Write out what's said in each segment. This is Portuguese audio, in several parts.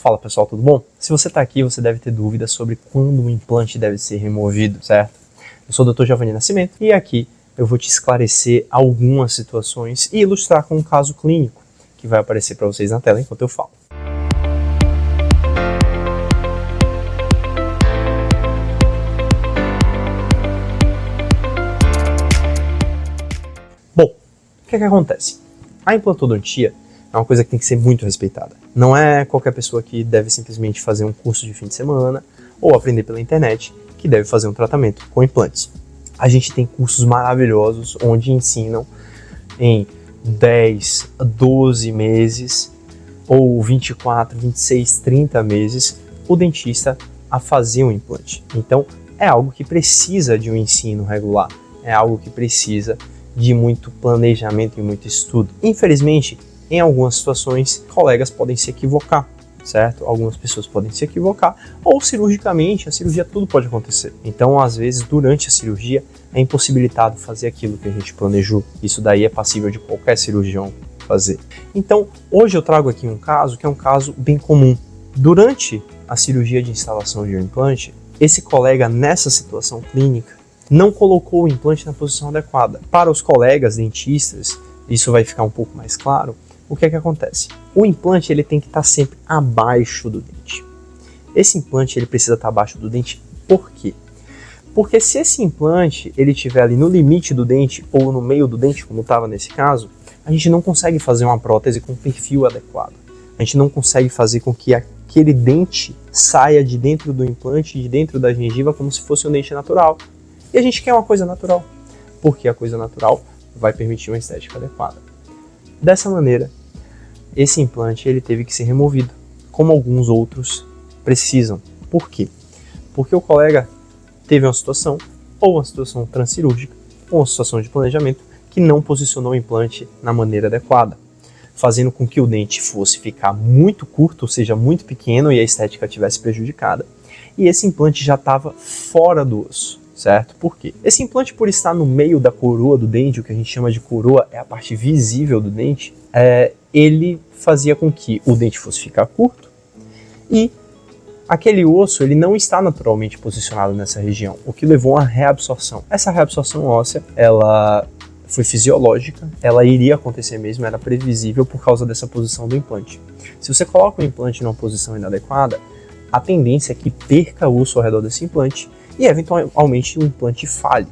Fala pessoal, tudo bom? Se você está aqui, você deve ter dúvidas sobre quando o implante deve ser removido, certo? Eu sou o Dr. Giovanni Nascimento e aqui eu vou te esclarecer algumas situações e ilustrar com um caso clínico que vai aparecer para vocês na tela enquanto eu falo. Bom, o que acontece? A implantodontia é uma coisa que tem que ser muito respeitada. Não é qualquer pessoa que deve simplesmente fazer um curso de fim de semana ou aprender pela internet que deve fazer um tratamento com implantes. A gente tem cursos maravilhosos onde ensinam em 10, 12 meses ou 24, 26, 30 meses o dentista a fazer um implante. Então é algo que precisa de um ensino regular, é algo que precisa de muito planejamento e muito estudo. Infelizmente, em algumas situações, colegas podem se equivocar, certo? Algumas pessoas podem se equivocar, ou cirurgicamente, a cirurgia tudo pode acontecer. Então, às vezes, durante a cirurgia, é impossibilitado fazer aquilo que a gente planejou. Isso daí é passível de qualquer cirurgião fazer. Então, hoje eu trago aqui um caso que é um caso bem comum. Durante a cirurgia de instalação de um implante, esse colega, nessa situação clínica, não colocou o implante na posição adequada. Para os colegas dentistas, isso vai ficar um pouco mais claro. O que é que acontece? O implante ele tem que estar sempre abaixo do dente. Esse implante ele precisa estar abaixo do dente. Por quê? Porque se esse implante ele estiver ali no limite do dente ou no meio do dente, como estava nesse caso, a gente não consegue fazer uma prótese com perfil adequado. A gente não consegue fazer com que aquele dente saia de dentro do implante, de dentro da gengiva, como se fosse um dente natural. E a gente quer uma coisa natural, porque a coisa natural vai permitir uma estética adequada. Dessa maneira, esse implante ele teve que ser removido, como alguns outros precisam. Por quê? Porque o colega teve uma situação transcirúrgica, ou uma situação de planejamento, que não posicionou o implante na maneira adequada, fazendo com que o dente fosse ficar muito curto, ou seja, muito pequeno, e a estética tivesse prejudicada. E esse implante já estava fora do osso. Certo? Por quê? Esse implante, por estar no meio da coroa do dente, o que a gente chama de coroa é a parte visível do dente, ele fazia com que o dente fosse ficar curto e aquele osso ele não está naturalmente posicionado nessa região, o que levou a uma reabsorção. Essa reabsorção óssea, ela foi fisiológica, ela iria acontecer mesmo, era previsível por causa dessa posição do implante. Se você coloca o implante numa posição inadequada, a tendência é que perca osso ao redor desse implante e eventualmente o implante falhe.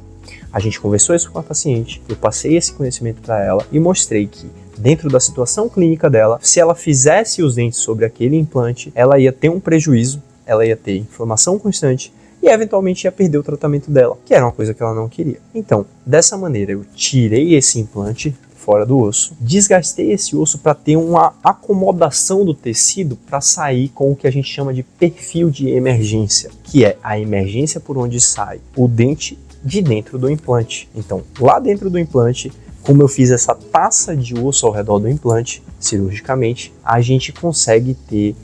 A gente conversou isso com a paciente, eu passei esse conhecimento para ela e mostrei que dentro da situação clínica dela, se ela fizesse os dentes sobre aquele implante, ela ia ter um prejuízo, ela ia ter inflamação constante e eventualmente ia perder o tratamento dela, que era uma coisa que ela não queria. Então, dessa maneira eu tirei esse implante fora do osso, desgastei esse osso para ter uma acomodação do tecido para sair com o que a gente chama de perfil de emergência, que é a emergência por onde sai o dente de dentro do implante. Então, lá dentro do implante, como eu fiz essa taça de osso ao redor do implante, cirurgicamente, a gente consegue ter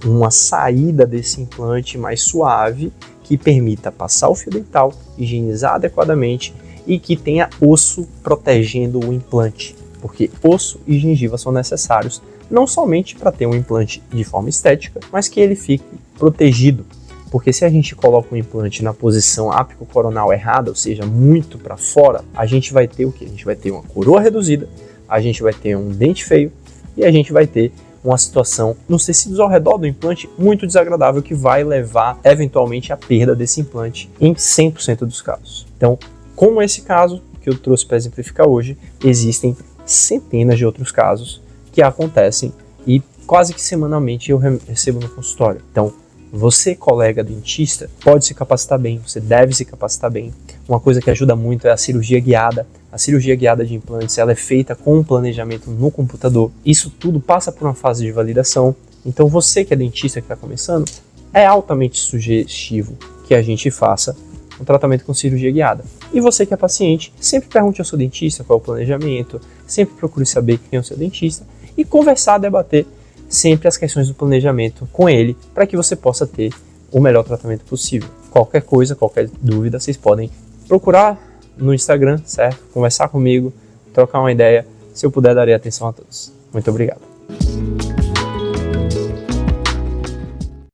uma saída desse implante mais suave, que permita passar o fio dental, higienizar adequadamente e que tenha osso protegendo o implante, porque osso e gengiva são necessários não somente para ter um implante de forma estética, mas que ele fique protegido, porque se a gente coloca o implante na posição apicocoronal errada, ou seja, muito para fora, a gente vai ter o quê? A gente vai ter uma coroa reduzida, a gente vai ter um dente feio e a gente vai ter uma situação nos tecidos ao redor do implante muito desagradável que vai levar eventualmente à perda desse implante em 100% dos casos. Então, como esse caso que eu trouxe para exemplificar hoje, existem centenas de outros casos que acontecem e quase que semanalmente eu recebo no consultório. Então, você, colega dentista, pode se capacitar bem, você deve se capacitar bem. Uma coisa que ajuda muito é a cirurgia guiada. A cirurgia guiada de implantes ela é feita com um planejamento no computador. Isso tudo passa por uma fase de validação. Então, você que é dentista que está começando, é altamente sugestivo que a gente faça um tratamento com cirurgia guiada. E você que é paciente, sempre pergunte ao seu dentista qual é o planejamento, sempre procure saber quem é o seu dentista e conversar, debater sempre as questões do planejamento com ele para que você possa ter o melhor tratamento possível. Qualquer coisa, qualquer dúvida, vocês podem procurar no Instagram, certo? Conversar comigo, trocar uma ideia. Se eu puder, darei atenção a todos. Muito obrigado.